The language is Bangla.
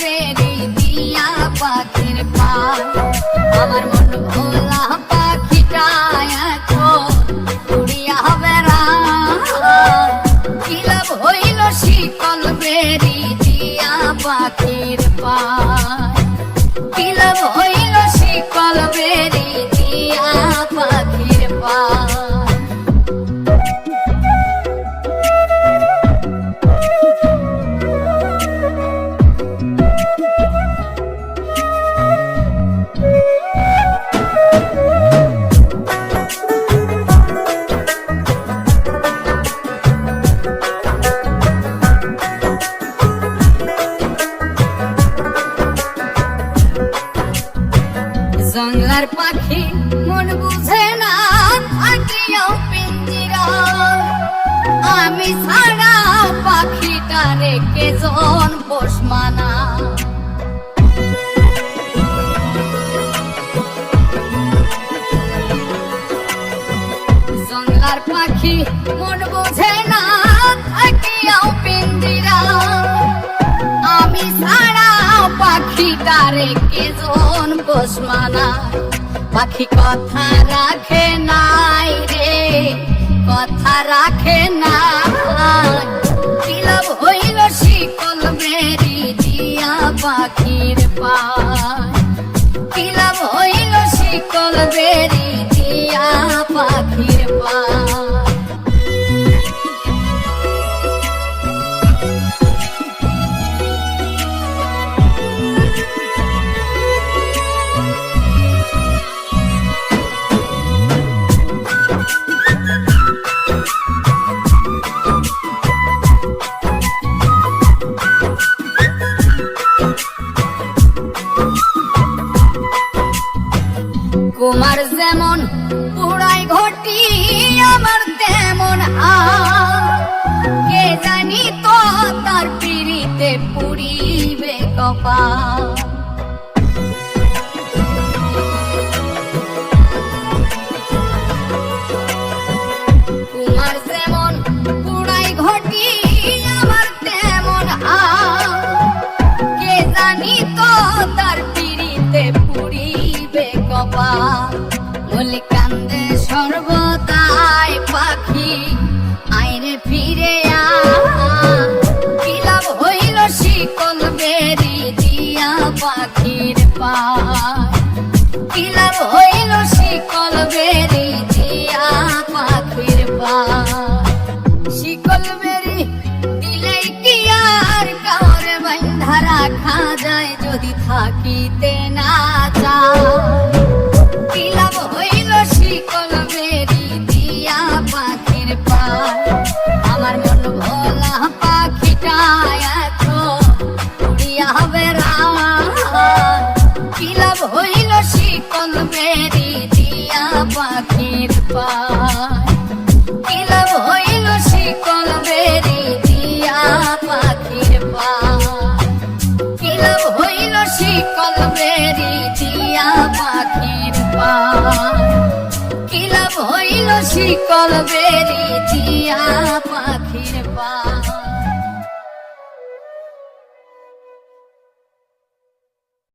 বেরি দিয়া পাখির পায় আমার মন ভোলা পাখিটা এখন উড়িয়া বেড়ায় কি লাভ হইল শিকল বেরি দিয়া পাখির পায় কি লাভ হইল শিকল বেরি দিয়া পাখির পায় জঙ্গলার পাখি মন বুঝে না থাকিও পিঞ্জিরা আমি ছাড়া পাখিটা রেখে জন পোষ মানা জঙ্গলার পাখি মন বুঝে না থাকিও পিঞ্জিরা আমি ছাড়া পাখিটা রেখে জন পোষ মানা পাখি কথা রাখে নাই রে কথা রাখে নাই কি লাভ হইল শিকল বেরি দিয়া পাখির পায় কি লাভ হইল শিকল বেরি দিয়া পাখির পায় কুমার যেমন পুরাই ঘটি আমার তেমন কে জানি তো তার পিড়িতে পুরিবে কপাল কুমার যেমন পুরাই ঘটি আমার তেমন কে জানি তো তার পিড়িতে পুরিবে কপাল বলে কান্দে সর্বদাই পাখি আইরে ফিরে কি লাভ হইল শিকল বেরি দিয়া পাখির পায় কি লাভ হইল শিকল বেরি দিয়া পাখির পায় শিকল বেরি দিলে কি আর কাউরে বাঁধা রাখা যায় যদি থাকিতে না চায় কি লাভ হইল শিকল বেরি দিয়া পাখির পায় আমার মন ভোলা পাখিটা এখন উড়িয়া বেড়ায় কি লাভ হইল শিকল বেরি দিয়া পাখির পায় কি লাভ হইল শিকল বেরি দিয়া পাখির পায় কি লাভ হইল শিকল বেরি দিয়া পাখির পায় কি লাভ হইল শিকল বেরি দিয়া পাখির পায়।